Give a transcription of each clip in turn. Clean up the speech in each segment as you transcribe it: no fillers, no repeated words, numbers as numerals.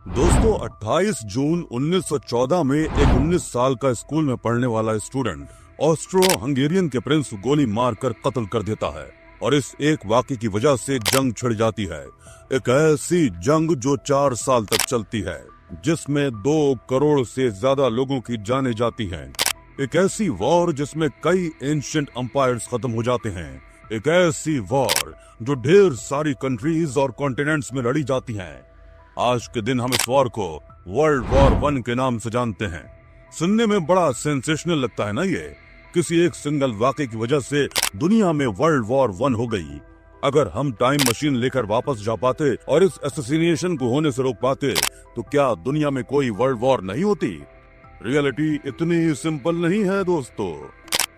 दोस्तों 28 जून 1914 में एक 19 साल का स्कूल में पढ़ने वाला स्टूडेंट ऑस्ट्रो हंगेरियन के प्रिंस को गोली मारकर कत्ल कर देता है और इस एक वाक़ये की वजह से जंग छिड़ जाती है। एक ऐसी जंग जो 4 साल तक चलती है, जिसमें 2 करोड़ से ज्यादा लोगों की जानें जाती हैं। एक ऐसी वॉर जिसमें कई एंशिएंट एम्पायर्स खत्म हो जाते हैं। एक ऐसी वॉर जो ढेर सारी कंट्रीज और कॉन्टिनेंट्स में लड़ी जाती हैं। आज के दिन हम इस वॉर को वर्ल्ड वॉर 1 के नाम से जानते हैं। सुनने में बड़ा सेंसेशनल लगता है ना ये। किसी एक सिंगल वाक़ये की वजह से दुनिया में वर्ल्ड वॉर 1 हो गई। अगर हम टाइम मशीन लेकर वापस जा पाते और इस असैसिनेशन को होने से रोक पाते तो क्या दुनिया में कोई वर्ल्ड वॉर नहीं होती? रियलिटी इतनी सिंपल नहीं है दोस्तों।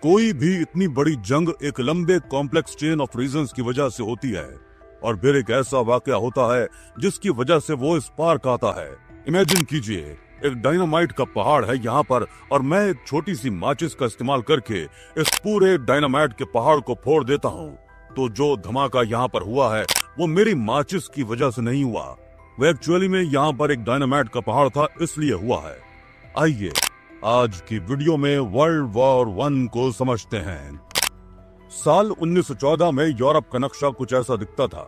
कोई भी इतनी बड़ी जंग एक लंबे कॉम्प्लेक्स चेन ऑफ रीजंस की वजह से होती है और फिर एक ऐसा वाकया होता है जिसकी वजह से वो इस पार आता है। इमेजिन कीजिए, एक डायनामाइट का पहाड़ है यहाँ पर और मैं एक छोटी सी माचिस का इस्तेमाल करके इस पूरे डायनामाइट के पहाड़ को फोड़ देता हूँ। तो जो धमाका यहाँ पर हुआ है वो मेरी माचिस की वजह से नहीं हुआ, वो एक्चुअली में यहाँ पर एक डायनामाइट का पहाड़ था, इसलिए हुआ है। आइए आज की वीडियो में वर्ल्ड वॉर 1 को समझते हैं। साल 1914 में यूरोप का नक्शा कुछ ऐसा दिखता था।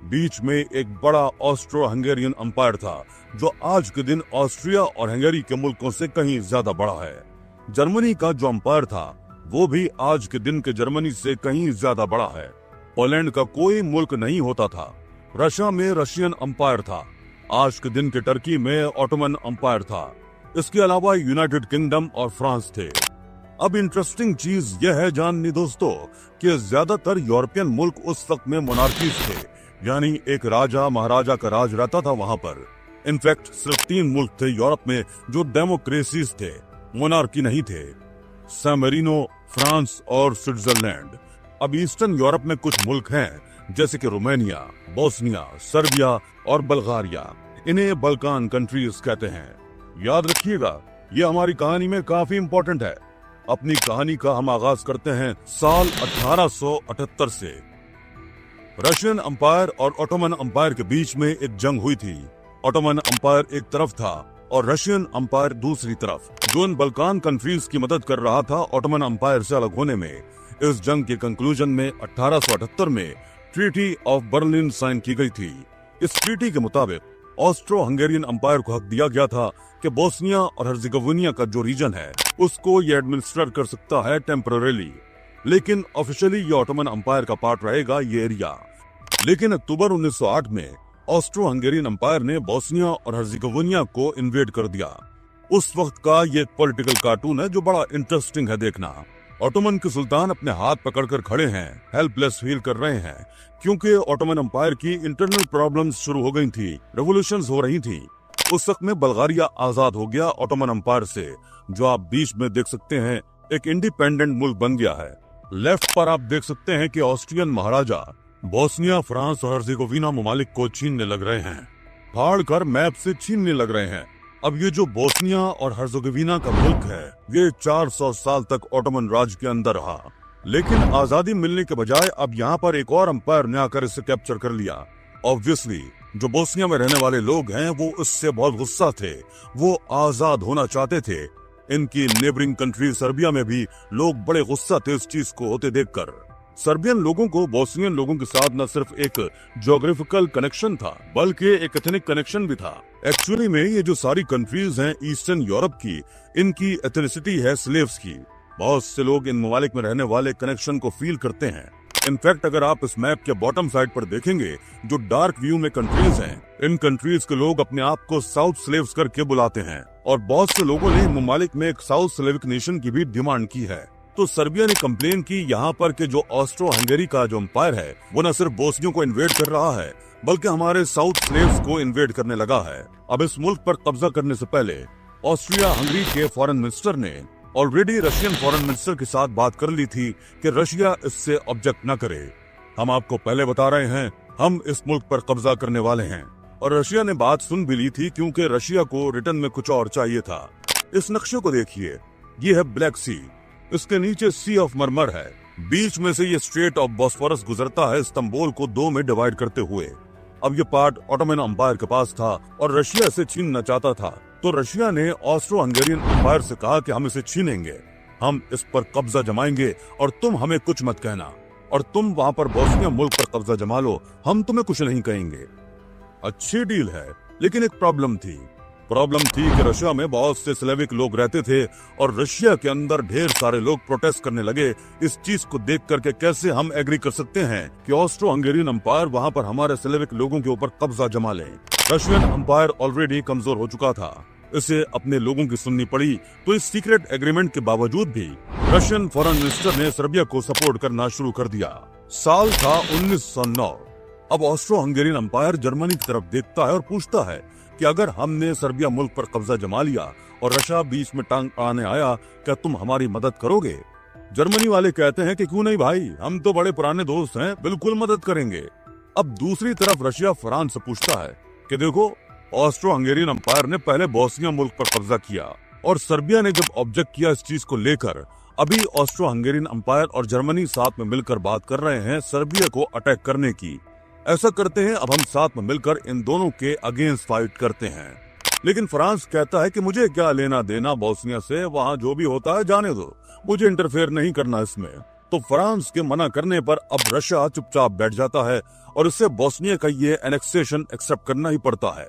बीच में एक बड़ा ऑस्ट्रो हंगेरियन एम्पायर था जो आज के दिन ऑस्ट्रिया और हंगेरी के मुल्कों से कहीं ज्यादा बड़ा है। जर्मनी का जो एम्पायर था वो भी आज के दिन के जर्मनी से कहीं ज्यादा बड़ा है। पोलैंड का कोई मुल्क नहीं होता था। रशिया में रशियन एम्पायर था। आज के दिन के टर्की में ऑटोमन एम्पायर था। इसके अलावा यूनाइटेड किंगडम और फ्रांस थे। अब इंटरेस्टिंग चीज यह है जाननी दोस्तों कि ज्यादातर यूरोपियन मुल्क उस वक्त में मोनार्कीज थे, यानी एक राजा महाराजा का राज रहता था वहां पर। इनफैक्ट सिर्फ 3 मुल्क थे यूरोप में जो डेमोक्रेसीज थे, मोनार्की नहीं थे। सैन मेरिनो, फ्रांस और स्विट्जरलैंड। अब ईस्टर्न यूरोप में कुछ मुल्क हैं जैसे कि रोमानिया, बोस्निया, सर्बिया और बल्गारिया। इन्हें बल्कान कंट्रीज कहते हैं। याद रखिएगा, ये हमारी कहानी में काफी इंपॉर्टेंट है। अपनी कहानी का हम आगाज करते हैं साल 1878 से। रशियन एम्पायर और ऑटोमन एम्पायर के बीच में एक जंग हुई थी। ऑटोमन एम्पायर एक तरफ था और रशियन एम्पायर दूसरी तरफ, जो इन बल्कान कंट्रीज की मदद कर रहा था ऑटोमन एम्पायर से अलग होने में। इस जंग के कंक्लूजन में 1878 में ट्रीटी ऑफ बर्लिन साइन की गई थी। इस ट्रीटी के मुताबिक ऑस्ट्रो हंगेरियन एम्पायर को हक दिया गया था कि बोस्निया और हर्जेगोविना का जो रीजन है उसको ये एडमिनिस्ट्रेट कर सकता है टेम्पररीली, लेकिन ऑफिशियली ये ऑटोमन एम्पायर का पार्ट रहेगा ये एरिया। लेकिन अक्टूबर 1908 में ऑस्ट्रो हंगेरियन एम्पायर ने बोस्निया और हर्जेगोविना को इन्वेड कर दिया। उस वक्त का ये एक पॉलिटिकल कार्टून है जो बड़ा इंटरेस्टिंग है देखना। ऑटोमन के सुल्तान अपने हाथ पकड़कर खड़े हैं, हेल्पलेस फील कर रहे हैं, क्योंकि ऑटोमन एम्पायर की इंटरनल प्रॉब्लम्स शुरू हो गई थी, रेवोल्यूशंस हो रही थी। उस वक्त में बल्गारिया आजाद हो गया ऑटोमन एम्पायर से, जो आप बीच में देख सकते हैं एक इंडिपेंडेंट मुल्क बन गया है। लेफ्ट पर आप देख सकते हैं कि ऑस्ट्रियन महाराजा बोस्निया, फ्रांस और हर्जेगोविना ममालिक को छीनने लग रहे हैं, फाड़ कर मैप से छीनने लग रहे हैं। अब ये जो बोस्निया और हर्जेगोविना का मुल्क है ये 400 साल तक ऑटोमन राज के अंदर रहा, लेकिन आजादी मिलने के बजाय अब यहाँ पर एक और एम्पायर ने आकर इसे कैप्चर कर लिया। ऑब्वियसली जो बोस्निया में रहने वाले लोग हैं वो इससे बहुत गुस्सा थे, वो आजाद होना चाहते थे। इनकी नेबरिंग कंट्री सर्बिया में भी लोग बड़े गुस्सा थे इस चीज को होते देखकर। सर्बियन लोगों को बोस्नियन लोगों के साथ न सिर्फ एक ज्योग्राफिकल कनेक्शन था बल्कि एक एथनिक कनेक्शन भी था। एक्चुअली में ये जो सारी कंट्रीज हैं ईस्टर्न यूरोप की, इनकी एथनिसिटी है स्लेव्स की। बहुत से लोग इन ममालिक में रहने वाले कनेक्शन को फील करते हैं। इनफैक्ट अगर आप इस मैप के बॉटम साइड पर देखेंगे जो डार्क व्यू में कंट्रीज हैं, इन कंट्रीज के लोग अपने आप को साउथ स्लेव्स करके बुलाते हैं और बहुत से लोगों ने ममालिक में एक साउथ स्लेविक नेशन की भी डिमांड की है। तो सर्बिया ने कंप्लेन की यहाँ पर कि जो ऑस्ट्रो हंगेरी का जो एम्पायर है वो न सिर्फ बोस्नियों को इन्वेड कर रहा है बल्कि हमारे साउथ स्लेव्स को इन्वेड करने लगा है। अब इस मुल्क पर कब्जा करने से पहले ऑस्ट्रिया हंगरी के फॉरेन मिनिस्टर ने ऑलरेडी रशियन फॉरेन मिनिस्टर के साथ बात कर ली थी कि रशिया इससे ऑब्जेक्ट न करे। हम आपको पहले बता रहे हैं हम इस मुल्क पर कब्जा करने वाले हैं, और रशिया ने बात सुन भी ली थी क्योंकि रशिया को रिटर्न में कुछ और चाहिए था। इस नक्शे को देखिए, ये है ब्लैक सी, इसके नीचे सी ऑफ मरमर है, बीच में से ये स्ट्रेट ऑफ बॉस्फोरस गुजरता है इस्तांबुल को 2 में डिवाइड करते हुए। अब ये पार्ट ऑटोमन एम्पायर के पास था और रशिया इसे छीनना चाहता था। तो रशिया ने ऑस्ट्रो हंगेरियन एम्पायर से कहा कि हम इसे छीनेंगे, हम इस पर कब्जा जमाएंगे और तुम हमें कुछ मत कहना, और तुम वहाँ पर बोस्निया मुल्क पर कब्जा जमा लो, हम तुम्हें कुछ नहीं कहेंगे। अच्छी डील है, लेकिन एक प्रॉब्लम थी कि रशिया में बहुत से स्लेविक लोग रहते थे और रशिया के अंदर ढेर सारे लोग प्रोटेस्ट करने लगे। इस चीज को देख करके कैसे हम एग्री कर सकते हैं कि ऑस्ट्रो हंगेरियन एम्पायर वहाँ पर हमारे स्लेविक लोगों के ऊपर कब्जा जमा ले। रशियन एम्पायर ऑलरेडी कमजोर हो चुका था, इसे अपने लोगों की सुननी पड़ी। तो इस सीक्रेट एग्रीमेंट के बावजूद भी रशियन फॉरेन मिनिस्टर ने सर्बिया को सपोर्ट करना शुरू कर दिया। साल था 1909। अब ऑस्ट्रो हंगेरियन एम्पायर जर्मनी की तरफ देखता है और पूछता है कि अगर हमने सर्बिया मुल्क पर कब्जा जमा लिया और रशिया बीच में टांग आने आया, क्या तुम हमारी मदद करोगे? जर्मनी वाले कहते हैं कि क्यों नहीं भाई, हम तो बड़े पुराने दोस्त हैं, बिल्कुल मदद करेंगे। अब दूसरी तरफ रशिया फ्रांस से पूछता है कि देखो, ऑस्ट्रो हंगेरियन एम्पायर ने पहले बोस्निया मुल्क पर कब्जा किया और सर्बिया ने जब ऑब्जेक्ट किया इस चीज को लेकर, अभी ऑस्ट्रो हंगेरियन एम्पायर और जर्मनी साथ में मिलकर बात कर रहे हैं सर्बिया को अटैक करने की। ऐसा करते हैं, अब हम साथ में मिलकर इन दोनों के अगेंस्ट फाइट करते हैं। लेकिन फ्रांस कहता है कि मुझे क्या लेना देना बोस्निया से, वहाँ जो भी होता है जाने दो, मुझे इंटरफेयर नहीं करना इसमें। तो फ्रांस के मना करने पर अब रशिया चुपचाप बैठ जाता है और इससे बोस्निया का ये एनेक्सेशन एक्सेप्ट करना ही पड़ता है।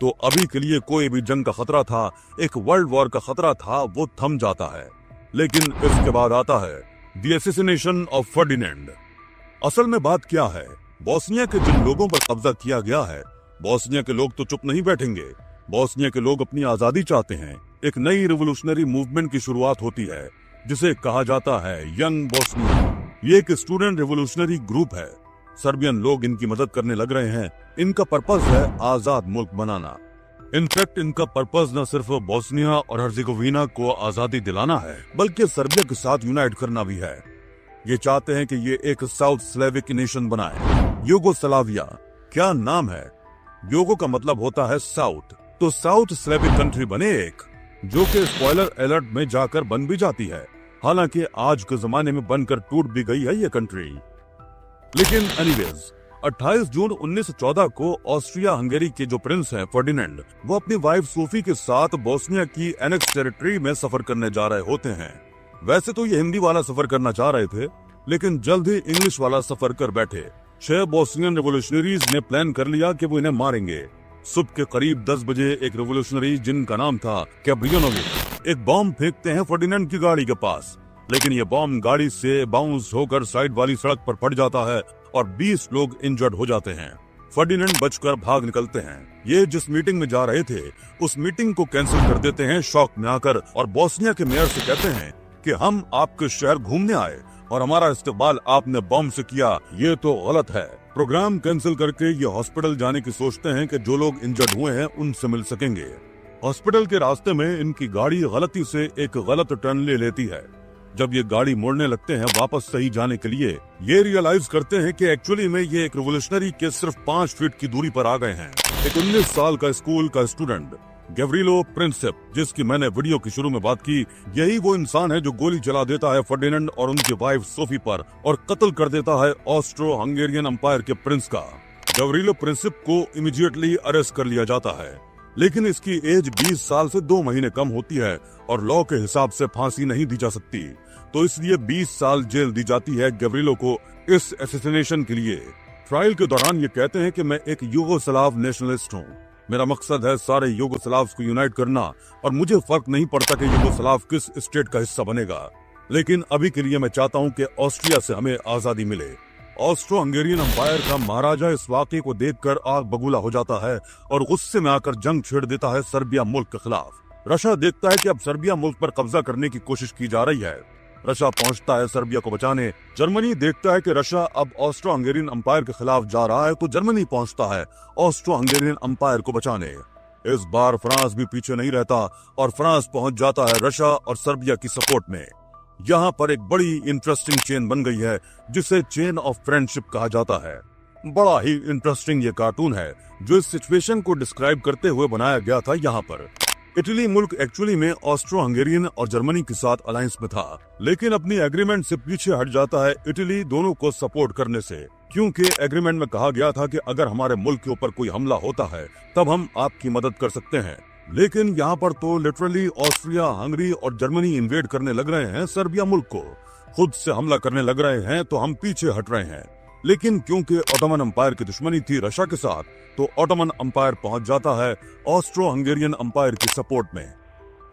तो अभी के लिए कोई भी जंग का खतरा था, एक वर्ल्ड वॉर का खतरा था, वो थम जाता है। लेकिन इसके बाद आता है द असैसिनेशन ऑफ फर्डिनेंड। असल में बात क्या है, बोस्निया के जिन लोगों पर कब्जा किया गया है, बोस्निया के लोग तो चुप नहीं बैठेंगे। बोस्निया के लोग अपनी आजादी चाहते हैं। एक नई रिवोल्यूशनरी मूवमेंट की शुरुआत होती है जिसे कहा जाता है यंग बोस्निया। ये एक स्टूडेंट रिवोल्यूशनरी ग्रुप है। सर्बियन लोग इनकी मदद करने लग रहे हैं। इनका पर्पस है आजाद मुल्क बनाना। इनफैक्ट इनका पर्पस न सिर्फ बोस्निया और हर्जेगोविना को आजादी दिलाना है, बल्कि सर्बिया के साथ यूनाइट करना भी है। ये चाहते हैं कि ये एक साउथ स्लेविक नेशन बनाए। यूगोस्लाविया क्या नाम है? यूगो का मतलब होता है साउथ, तो साउथ स्लेविक कंट्री बने एक, जो कि स्पॉइलर अलर्ट में जाकर बन भी जाती है। हालांकि आज के जमाने में बनकर टूट भी गई है ये कंट्री। लेकिन एनीवेज 28 जून 1914 को ऑस्ट्रिया हंगेरी के जो प्रिंस हैं फर्डिनेंड, वो अपनी वाइफ सोफी के साथ बोस्निया की एनेक्स टेरिटरी में सफर करने जा रहे होते हैं। वैसे तो ये हिंदी वाला सफर करना चाह रहे थे, लेकिन जल्द ही इंग्लिश वाला सफर कर बैठे। 6 बोस्नियन रिवोल्यूशनरीज ने प्लान कर लिया कि वो इन्हें मारेंगे। सुबह के करीब 10 बजे एक रिवोल्यूशनरी जिनका नाम था कैब्रियोनोविच एक बॉम्ब फेंकते हैं फर्डिनेंड की गाड़ी के पास। लेकिन ये बॉम्ब गाड़ी से बाउंस होकर साइड वाली सड़क पर पड़ जाता है और 20 लोग इंजर्ड हो जाते हैं। फर्डिनेंड बचकर भाग निकलते हैं। ये जिस मीटिंग में जा रहे थे उस मीटिंग को कैंसिल कर देते हैं शौक में आकर, और बोस्निया के मेयर से कहते हैं कि हम आपके शहर घूमने आए और हमारा इस्तेमाल आपने बॉम्ब से किया, ये तो गलत है। प्रोग्राम कैंसिल करके ये हॉस्पिटल जाने की सोचते हैं कि जो लोग इंजर्ड हुए हैं उनसे मिल सकेंगे। हॉस्पिटल के रास्ते में इनकी गाड़ी गलती से एक गलत टर्न ले लेती है। जब ये गाड़ी मोड़ने लगते हैं वापस सही जाने के लिए, ये रियलाइज करते हैं कि एक्चुअली में ये एक रिवोल्यूशनरी के सिर्फ 5 फीट की दूरी पर आ गए हैं। एक 19 साल का स्कूल का स्टूडेंट गैव्रिलो प्रिंसिप, जिसकी मैंने वीडियो की शुरू में बात की, यही वो इंसान है जो गोली चला देता है फर्डिनेंड और उनकी वाइफ सोफी पर और कत्ल कर देता है ऑस्ट्रो हंगेरियन एम्पायर के प्रिंस का। गैव्रिलो प्रिंसिप को इमीडिएटली अरेस्ट कर लिया जाता है, लेकिन इसकी एज 20 साल से 2 महीने कम होती है और लॉ के हिसाब से फांसी नहीं दी जा सकती, तो इसलिए 20 साल जेल दी जाती है गैव्रिलो को इस असैसिनेशन के लिए। ट्रायल के दौरान ये कहते हैं कि मैं एक यूगोस्लाव नेशनलिस्ट हूँ, मेरा मकसद है सारे यूगोस्लाव्स को यूनाइट करना और मुझे फर्क नहीं पड़ता कि यूगोस्लाव किस स्टेट का हिस्सा बनेगा, लेकिन अभी के लिए मैं चाहता हूँ कि ऑस्ट्रिया से हमें आजादी मिले। ऑस्ट्रो हंगेरियन एम्पायर का महाराजा इस वाक़े को देखकर आग बबूला हो जाता है और गुस्से में आकर जंग छेड़ देता है सर्बिया मुल्क के खिलाफ। रशिया देखता है कि अब सर्बिया मुल्क पर कब्जा करने की कोशिश की जा रही है। रशिया पहुंचता है सर्बिया को बचाने। जर्मनी देखता है कि रशिया अब ऑस्ट्रो हंगेरियन एम्पायर के खिलाफ जा रहा है, तो जर्मनी पहुंचता है ऑस्ट्रो हंगेरियन एम्पायर को बचाने। इस बार फ्रांस भी पीछे नहीं रहता और फ्रांस पहुंच जाता है रशिया और सर्बिया की सपोर्ट में। यहाँ पर एक बड़ी इंटरेस्टिंग चेन बन गई है जिसे चेन ऑफ फ्रेंडशिप कहा जाता है। बड़ा ही इंटरेस्टिंग ये कार्टून है जो इस सिचुएशन को डिस्क्राइब करते हुए बनाया गया था। यहाँ पर इटली मुल्क एक्चुअली में ऑस्ट्रो हंगेरियन और जर्मनी के साथ अलायंस में था, लेकिन अपनी एग्रीमेंट से पीछे हट जाता है इटली दोनों को सपोर्ट करने से। क्योंकि एग्रीमेंट में कहा गया था कि अगर हमारे मुल्क के ऊपर कोई हमला होता है तब हम आपकी मदद कर सकते हैं। लेकिन यहाँ पर तो लिटरली ऑस्ट्रिया, हंगरी और जर्मनी इन्वेड करने लग रहे हैं सर्बिया मुल्क को, खुद से हमला करने लग रहे हैं, तो हम पीछे हट रहे हैं। लेकिन क्योंकि ऑटोमन अंपायर की दुश्मनी थी रशिया के साथ, तो ऑटोमन अंपायर पहुंच जाता है ऑस्ट्रो हंगेरियन अंपायर की सपोर्ट में।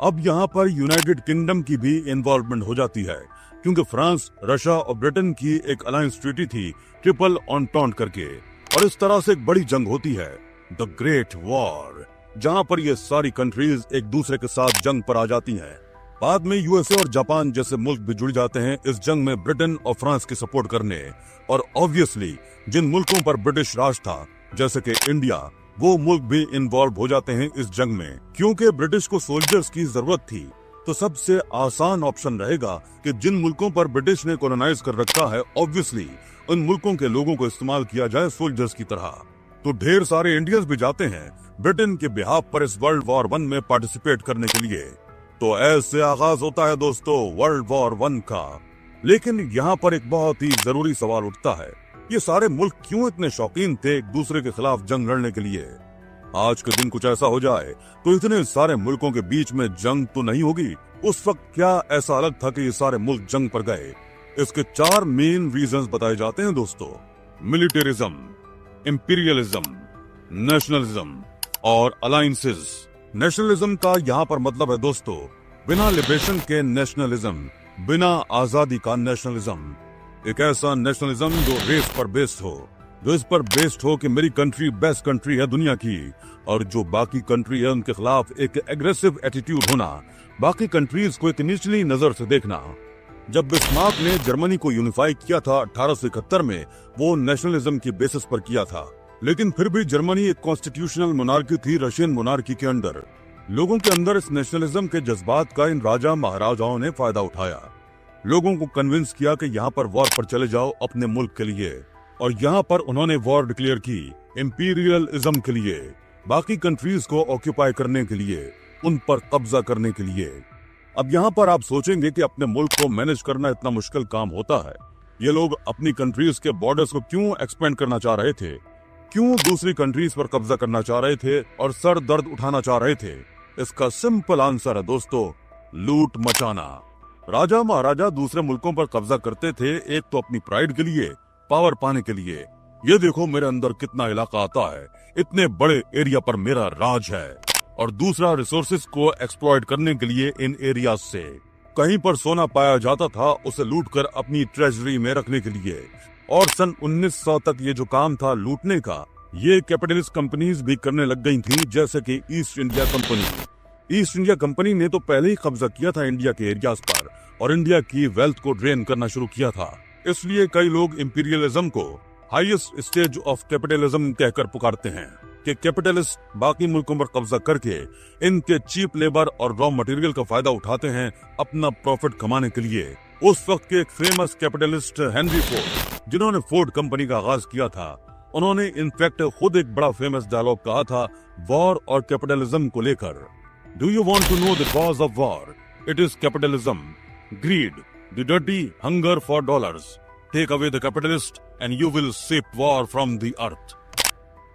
अब यहाँ पर यूनाइटेड किंगडम की भी इन्वॉल्वमेंट हो जाती है, क्योंकि फ्रांस, रशिया और ब्रिटेन की एक अलायंस ट्रीटी थी ट्रिपल ऑन्टेंट करके, और इस तरह से एक बड़ी जंग होती है, द ग्रेट वॉर, जहाँ पर ये सारी कंट्रीज एक दूसरे के साथ जंग पर आ जाती हैं। बाद में यूएसए और जापान जैसे मुल्क भी जुड़ जाते हैं इस जंग में ब्रिटेन और फ्रांस की सपोर्ट करने, और ऑब्वियसली जिन मुल्कों पर ब्रिटिश राज था जैसे कि इंडिया, वो मुल्क भी इन्वॉल्व हो जाते हैं इस जंग में। क्योंकि ब्रिटिश को सोल्जर्स की जरूरत थी, तो सबसे आसान ऑप्शन रहेगा कि जिन मुल्कों पर ब्रिटिश ने कॉलोनाइज कर रखा है, ऑब्वियसली उन मुल्कों के लोगों को इस्तेमाल किया जाए सोल्जर्स की तरह। तो ढेर सारे इंडियंस भी जाते हैं ब्रिटेन के बिहाफ पर इस वर्ल्ड वॉर 1 में पार्टिसिपेट करने के लिए। तो ऐसे आगाज होता है दोस्तों वर्ल्ड वॉर 1 का। लेकिन यहाँ पर एक बहुत ही जरूरी सवाल उठता है, ये सारे मुल्क क्यों इतने शौकीन थे एक दूसरे के खिलाफ जंग लड़ने के लिए? आज के दिन कुछ ऐसा हो जाए तो इतने सारे मुल्कों के बीच में जंग तो नहीं होगी। उस वक्त क्या ऐसा अलग था कि ये सारे मुल्क जंग पर गए? इसके 4 मेन रीजंस बताए जाते हैं दोस्तों, मिलिटरिज्म, इंपीरियलिज्म, नेशनलिज्म और अलायंसेस। नेशनलिज्म का यहाँ पर मतलब है दोस्तों बिना लिबरेशन के नेशनलिज्म, बिना आजादी का नेशनलिज्म। एक ऐसा नेशनलिज्म जो रेस पर बेस्ड हो, जो इस पर बेस्ड हो कि मेरी कंट्री बेस्ट कंट्री है दुनिया की, और जो बाकी कंट्री है उनके खिलाफ एक एग्रेसिव एटीट्यूड होना, बाकी कंट्रीज को एक निचली नजर से देखना। जब बिस्मार्क ने जर्मनी को यूनिफाई किया था 1871 में, वो नेशनलिज्म की बेसिस पर किया था। लेकिन फिर भी जर्मनी एक कॉन्स्टिट्यूशनल मोनार्की थी रशियन मोनार्की के अंदर। लोगों के अंदर इस नेशनलिज्म के जज्बात का इन राजा महाराजाओं ने फायदा उठाया, लोगों को कन्विंस किया कि यहाँ पर वॉर पर चले जाओ अपने मुल्क के लिए, और यहाँ पर उन्होंने वॉर डिक्लेयर की इंपीरियलिज्म के लिए, बाकी कंट्रीज को ऑक्यूपाई करने के लिए, उन पर कब्जा करने के लिए। अब यहाँ पर आप सोचेंगे कि अपने मुल्क को मैनेज करना इतना मुश्किल काम होता है, ये लोग अपनी कंट्रीज के बॉर्डर्स को क्यों एक्सपेंड करना चाह रहे थे, क्यों दूसरी कंट्रीज पर कब्जा करना चाह रहे थे और सर दर्द उठाना चाह रहे थे? इसका सिंपल आंसर है दोस्तों, लूट मचाना। राजा महाराजा दूसरे मुल्कों पर कब्जा करते थे, एक तो अपनी प्राइड के लिए, पावर पाने के लिए, ये देखो मेरे अंदर कितना इलाका आता है, इतने बड़े एरिया पर मेरा राज है, और दूसरा रिसोर्सेज को एक्सप्लॉइट करने के लिए इन एरियाज से कहीं पर सोना पाया जाता था उसे लूट कर अपनी ट्रेजरी में रखने के लिए। और सन 1900 तक ये जो काम था लूटने का, ये कैपिटलिस्ट कंपनीज भी करने लग गई थी, जैसे कि east India company. East India company ने तो पहले ही कब्जा किया था इंडिया के एरियाज पर और इंडिया की वेल्थ को ड्रेन करना शुरू किया था। इसलिए कई लोग इंपीरियलिज्म को हाईएस्ट स्टेज ऑफ कैपिटलिज्म कहकर पुकारते हैं कि कैपिटलिस्ट बाकी मुल्कों पर कब्जा करके इनके चीप लेबर और रॉ मटेरियल का फायदा उठाते हैं अपना प्रॉफिट कमाने के लिए। उस वक्त के एक फेमस कैपिटलिस्ट हेनरी फोर्ड, जिन्होंने फोर्ड कंपनी का आगाज किया था, उन्होंने इनफैक्ट खुद एक बड़ा फेमस डायलॉग कहा था वॉर और कैपिटलिज्म को लेकर। Do you want to know the cause of war? It is capitalism, greed, the dirty hunger for dollars. Take away the capitalist and you will sweep war from the earth.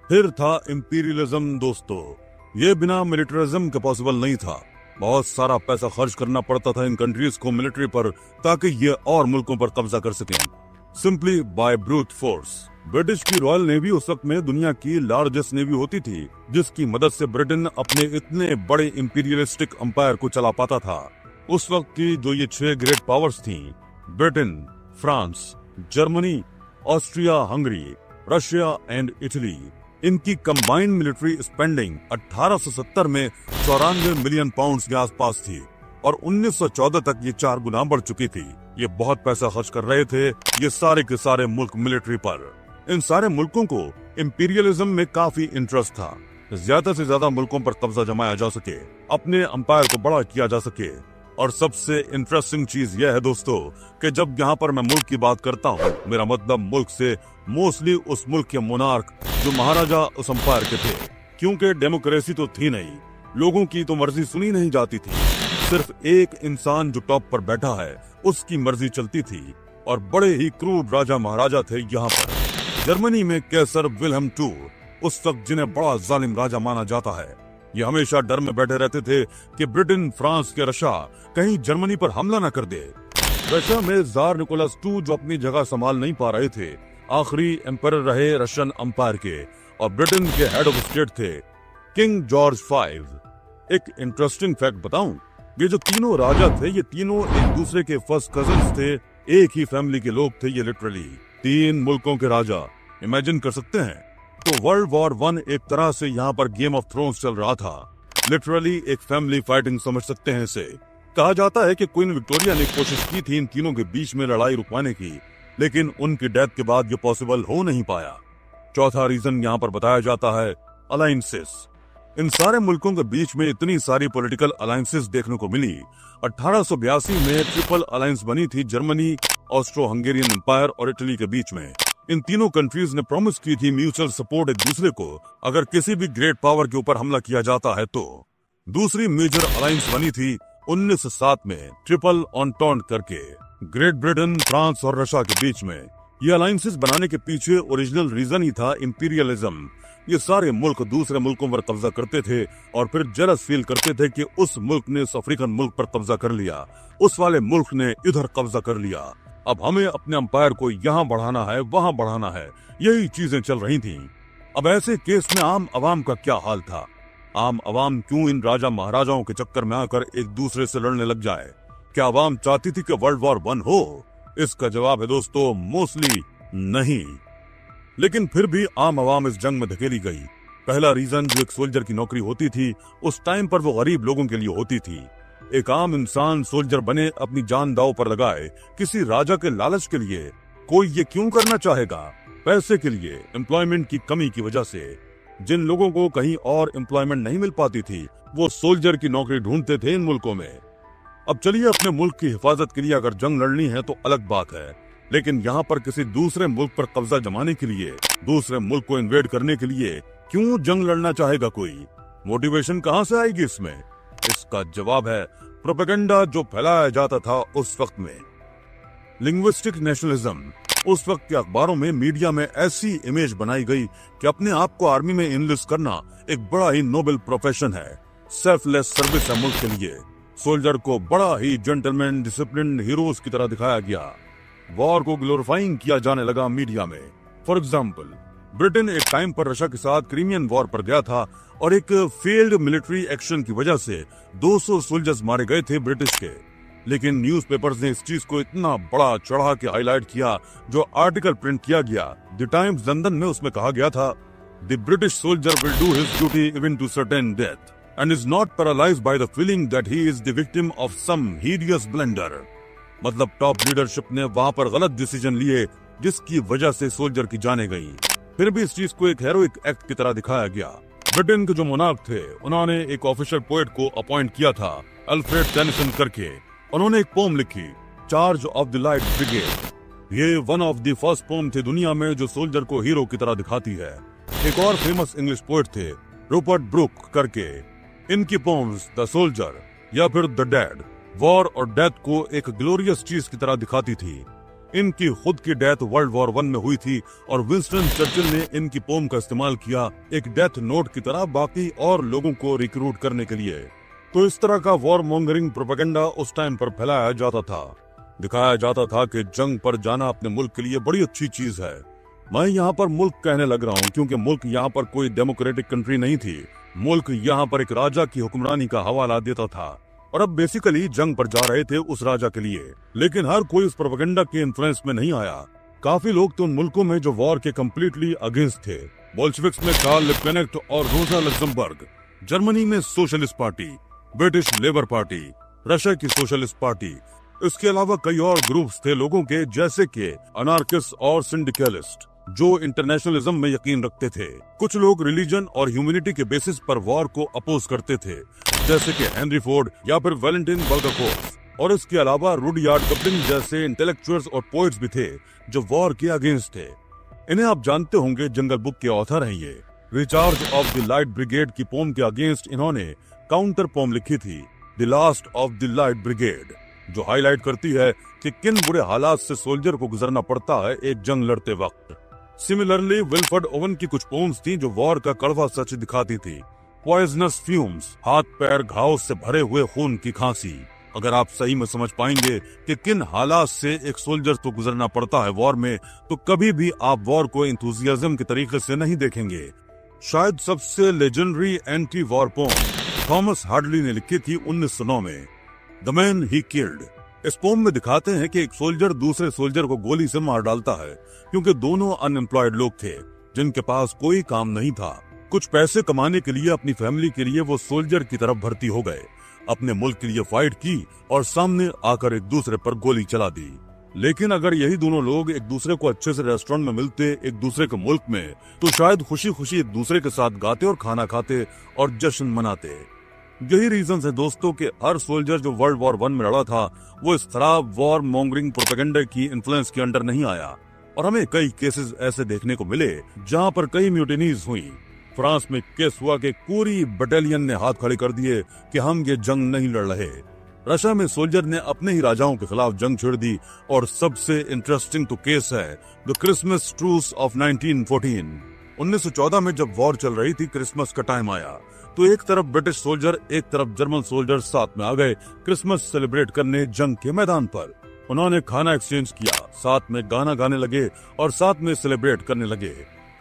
फिर था imperialism दोस्तों, ये बिना militarism के possible नहीं था। बहुत सारा पैसा खर्च करना पड़ता था इन कंट्रीज को मिलिट्री पर, ताकि ये और मुल्कों पर कब्जा कर सकें, simply by brute force. British की रॉयल नेवी उस वक्त में दुनिया की लार्जेस्ट नेवी होती थी, जिसकी मदद से ब्रिटेन अपने इतने बड़े इंपीरियलिस्टिक अंपायर को चला पाता था। उस वक्त की जो ये 6 ग्रेट पावर्स थी, Britain, France, Germany, Austria, Hungary, Russia and Italy, इनकी कंबाइंड मिलिट्री स्पेंडिंग 1870 में 94 मिलियन पाउंड्स के आसपास थी, और 1914 तक ये 4 गुना बढ़ चुकी थी। ये बहुत पैसा खर्च कर रहे थे ये सारे के सारे मुल्क मिलिट्री पर। इन सारे मुल्कों को इंपीरियलिज्म में काफी इंटरेस्ट था, ज्यादा से ज्यादा मुल्कों पर कब्जा जमाया जा सके, अपने अंपायर को बड़ा किया जा सके। और सबसे इंटरेस्टिंग चीज यह है दोस्तों कि जब यहाँ पर मैं मुल्क की बात करता हूँ, मेरा मतलब मुल्क से मोस्टली उस मुल्क के मोनार्क जो महाराजा उस अंपायर के थे, क्योंकि डेमोक्रेसी तो थी नहीं, लोगों की तो मर्जी सुनी नहीं जाती थी, सिर्फ एक इंसान जो टॉप पर बैठा है उसकी मर्जी चलती थी, और बड़े ही क्रूर राजा महाराजा थे यहाँ पर। जर्मनी में कैसर विल्हेम II उस वक्त जिन्हें बड़ा जालिम राजा माना जाता है, ये हमेशा डर में बैठे रहते थे कि ब्रिटेन, फ्रांस के रशिया कहीं जर्मनी पर हमला न कर दे। रशिया में जार निकोलस II जो अपनी जगह संभाल नहीं पा रहे थे, आखिरी एम्पायर रहे रशियन अंपायर के, और ब्रिटेन के हेड ऑफ स्टेट थे किंग जॉर्ज V। एक इंटरेस्टिंग फैक्ट बताऊं, ये जो तीनों राजा थे ये तीनों एक दूसरे के फर्स्ट कजिन्स थे, एक ही फैमिली के लोग थे ये लिटरली। 3 मुल्कों के राजा, इमेजिन कर सकते हैं। तो वर्ल्ड वॉर 1 एक तरह से यहाँ पर गेम ऑफ थ्रोन्स चल रहा था, लिटरली एक फैमिली फाइटिंग समझ सकते हैं इसे। कहा जाता है कि क्वीन विक्टोरिया ने कोशिश की थी इन तीनों के बीच में लड़ाई रुकवाने की, लेकिन उनकी डेथ के बाद ये पॉसिबल हो नहीं पाया। चौथा रीजन यहाँ पर बताया जाता है अलायंसेस। इन सारे मुल्कों के बीच में इतनी सारी पॉलिटिकल अलायंसेस देखने को मिली। 1882 में ट्रिपल अलायंस बनी थी जर्मनी, ऑस्ट्रो हंगेरियन एम्पायर और इटली के बीच में। इन तीनों कंट्रीज ने प्रॉमिस की थी म्यूचुअल सपोर्ट एक दूसरे को अगर किसी भी ग्रेट पावर के ऊपर हमला किया जाता है तो। दूसरी मेजर अलायंस बनी थी 1907 में ट्रिपल ऑन्टॉन्ट करके, ग्रेट ब्रिटेन, फ्रांस और रशिया के बीच में। ये अलायंसेस बनाने के पीछे ओरिजिनल रीजन ही था इंपीरियलिज्म। ये सारे मुल्क दूसरे मुल्कों पर कब्जा करते थे और फिर जेलस फील करते थे कि उस मुल्क ने उस अफ्रीकन मुल्क पर कब्जा कर लिया, उस वाले मुल्क ने इधर कब्जा कर लिया, अब हमें अपने अंपायर को यहाँ बढ़ाना है, वहाँ बढ़ाना है। यही चीजें चल रही थीं। अब ऐसे केस में आम आवाम का क्या हाल था? आम आवाम क्यों इन राजा महाराजाओं के चक्कर में आकर एक दूसरे से लड़ने लग जाए? क्या आवाम चाहती थी कि वर्ल्ड वॉर 1 हो? इसका जवाब है दोस्तों मोस्टली नहीं। लेकिन फिर भी आम आवाम इस जंग में धकेली गई। पहला रीजन, जो एक सोल्जर की नौकरी होती थी उस टाइम पर वो गरीब लोगों के लिए होती थी। एक आम इंसान सोल्जर बने, अपनी जान दांव पर लगाए किसी राजा के लालच के लिए। कोई ये क्यों करना चाहेगा? पैसे के लिए, एम्प्लॉयमेंट की कमी की वजह से। जिन लोगों को कहीं और एम्प्लॉयमेंट नहीं मिल पाती थी वो सोल्जर की नौकरी ढूंढते थे इन मुल्कों में। अब चलिए, अपने मुल्क की हिफाजत के लिए अगर जंग लड़नी है तो अलग बात है, लेकिन यहाँ पर किसी दूसरे मुल्क पर कब्जा जमाने के लिए, दूसरे मुल्क को इन्वेड करने के लिए क्यों जंग लड़ना चाहेगा कोई? मोटिवेशन कहाँ से आएगी इसमें? इसका जवाब है प्रोपेगेंडा जो फैलाया जाता था उस वक्त में। Linguistic nationalism. उस वक्त के अखबारों में, मीडिया में ऐसी इमेज बनाई गई कि अपने आप को आर्मी में इनलिस्ट करना एक बड़ा ही नोबल प्रोफेशन है, सेल्फलेस सर्विस है मुल्क के लिए। सोल्जर को बड़ा ही जेंटलमैन, डिसिप्लिन हीरोज की तरह दिखाया गया। वॉर को ग्लोरीफाइंग किया जाने लगा मीडिया में। फॉर एग्जाम्पल, ब्रिटेन एक टाइम पर रशिया के साथ क्रीमियन वॉर पर गया था और एक फेल्ड मिलिट्री एक्शन की वजह से 200 सोल्जर्स मारे गए थे ब्रिटिश के। लेकिन न्यूज़पेपर्स ने इस चीज को इतना बड़ा चढ़ा के हाईलाइट किया, जो आर्टिकल प्रिंट किया गया द टाइम्स लंदन में, उसमें कहा गया था the British soldier will do his duty even to certain death and is not paralysed by the feeling that he is the victim of some hideous blunder. मतलब top leadership ने वहां पर गलत डिसीजन लिए जिसकी वजह से सोल्जर की जाने गई। फिर भी इस चीज को एक हेरोइक एक्ट की तरह दिखाया गया। ब्रिटेन के जो मोनार्क थे उन्होंने एक ऑफिशियल पोएट को अपॉइंट किया था, अल्फ्रेड टेनिसन करके। उन्होंने एक पोम लिखी, charge of the light brigade. ये one of the first poem थे दुनिया में जो सोल्जर को हीरो की तरह दिखाती है। एक और फेमस इंग्लिश पोएट थे रूपर्ट ब्रूक करके। इनकी पोम्स द सोल्जर या फिर द डेड, वॉर और डेथ को एक ग्लोरियस चीज की तरह दिखाती थी। इनकी खुद की डेथ वर्ल्ड वॉर 1 में हुई थी और विंस्टन चर्चिल ने इनकी पोम का इस्तेमाल किया एक डेथ नोट की तरह बाकी और लोगों को रिक्रूट करने के लिए। तो इस तरह का वॉर मॉन्गरिंग प्रोपेगेंडा उस टाइम पर फैलाया जाता था। दिखाया जाता था कि जंग पर जाना अपने मुल्क के लिए बड़ी अच्छी चीज है। मैं यहाँ पर मुल्क कहने लग रहा हूँ क्योंकि मुल्क यहाँ पर कोई डेमोक्रेटिक कंट्री नहीं थी। मुल्क यहाँ पर एक राजा की हुक्मरानी का हवाला देता था और अब बेसिकली जंग पर जा रहे थे उस राजा के लिए। लेकिन हर कोई उस प्रोपेगेंडा के इन्फ्लुएंस में नहीं आया। काफी लोग तो उन मुल्कों में जो वॉर के कम्प्लीटली अगेंस्ट थे। बोल्शेविक्स में कार्ल लिब्कनेक्ट और रोजा लग्जमबर्ग, जर्मनी में socialist party, British labour party, Russia की सोशलिस्ट पार्टी। इसके अलावा कई और ग्रुप्स थे लोगों के, जैसे कि अनार्किस्ट और सिंडिकलिस्ट, जो इंटरनेशनलिज्म में यकीन रखते थे। कुछ लोग रिलीजन और ह्यूमैनिटी के बेसिस पर वॉर को अपोज करते थे, जैसे कि हेनरी फोर्ड या फिर वैलेंटाइन बल्गाकोव। और इसके अलावा रुडयार्ड किपलिंग जैसे इंटेलेक्चुअल्स और पोएट्स भी थे जो वॉर के अगेंस्ट थे। इन्हें आप जानते होंगे, जंगल बुक के ऑथर हैं ये। Recharge of the light brigade की पोम के अगेंस्ट इन्होंने काउंटर पोम लिखी थी, the last of the light brigade, जो हाईलाइट करती है कि किन बुरे हालात से सोल्जर को गुजरना पड़ता है एक जंग लड़ते वक्त। सिमिलरली विल्फ्रेड ओवन की कुछ पोम्स थी जो वॉर का कड़वा सच दिखाती थी। पॉइजनस फ्यूम्स, हाथ पैर घाव से भरे हुए खून की खांसी। अगर आप सही में समझ पाएंगे कि किन हालात से एक सोल्जर को गुजरना पड़ता है वॉर में, तो कभी भी आप वॉर को इंथुजियाज्म के तरीके से नहीं देखेंगे। शायद सबसे legendary anti war poem Thomas Hardy ने लिखी थी 1909 में, द मैन ही किल्ड। इस पोम में दिखाते हैं कि एक सोल्जर दूसरे सोल्जर को गोली से मार डालता है क्योंकि दोनों अनएम्प्लॉयड लोग थे जिनके पास कोई काम नहीं था। कुछ पैसे कमाने के लिए अपनी फैमिली के लिए वो सोल्जर की तरफ भर्ती हो गए, अपने मुल्क के लिए फाइट की और सामने आकर एक दूसरे पर गोली चला दी। लेकिन अगर यही दोनों लोग एक दूसरे को अच्छे से रेस्टोरेंट में मिलते एक दूसरे के मुल्क में, तो शायद खुशी खुशी एक दूसरे के साथ गाते और खाना खाते और जश्न मनाते। यही रीजन है दोस्तों कि हर सोल्जर जो वर्ल्ड वॉर 1 में लड़ा था वो इस खराब वॉर मॉन्गरिंग प्रोपेगेंडा की इन्फ्लुएंस के अंडर नहीं आया। और हमें कई केसेस ऐसे देखने को मिले जहां पर कई म्यूटिनीज हुई। फ्रांस में केस हुआ कि पूरी बटालियन ने हाथ खड़े कर दिए कि हम ये जंग नहीं लड़ रहे। रशिया में सोल्जर ने अपने ही राजाओं के खिलाफ जंग छेड़ दी। और सबसे इंटरेस्टिंग तो केस है द क्रिसमस ट्रूस ऑफ 1914। 1914 में जब वॉर चल रही थी, क्रिसमस का टाइम आया तो एक तरफ ब्रिटिश सोल्जर एक तरफ जर्मन सोल्जर साथ में आ गए क्रिसमस सेलिब्रेट करने जंग के मैदान पर। उन्होंने खाना एक्सचेंज किया, साथ में गाना गाने लगे और साथ में सेलिब्रेट करने लगे।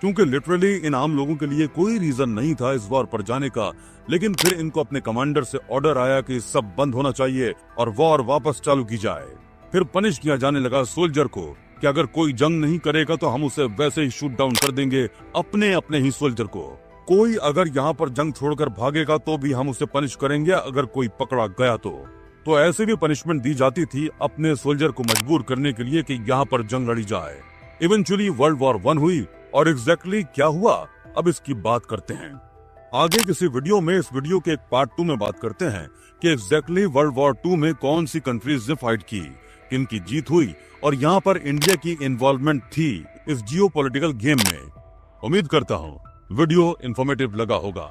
क्योंकि लिटरली इन आम लोगों के लिए कोई रीजन नहीं था इस वॉर पर जाने का, लेकिन फिर इनको अपने कमांडर से ऑर्डर आया कि सब बंद होना चाहिए और वॉर वापस चालू की जाए। फिर पनिश किया जाने लगा सोल्जर को कि अगर कोई जंग नहीं करेगा तो हम उसे वैसे ही शूट डाउन कर देंगे, अपने ही सोल्जर को। कोई अगर यहाँ पर जंग छोड़कर भागेगा तो भी हम उसे पनिश करेंगे अगर कोई पकड़ा गया तो ऐसे भी पनिशमेंट दी जाती थी अपने सोल्जर को मजबूर करने के लिए कि यहाँ पर जंग लड़ी जाए। इवेंचुअली वर्ल्ड वॉर 1 हुई और एग्जैक्टली क्या हुआ अब इसकी बात करते हैं। आगे किसी वीडियो में इस वीडियो के एक पार्ट 2 में बात करते हैं कि एग्जैक्टली वर्ल्ड वॉर 2 में कौन सी कंट्रीज ने फाइट की, किन की जीत हुई और यहाँ पर इंडिया की इन्वॉल्वमेंट थी इस जियोपॉलिटिकल गेम में। उम्मीद करता हूँ वीडियो इंफॉर्मेटिव लगा होगा।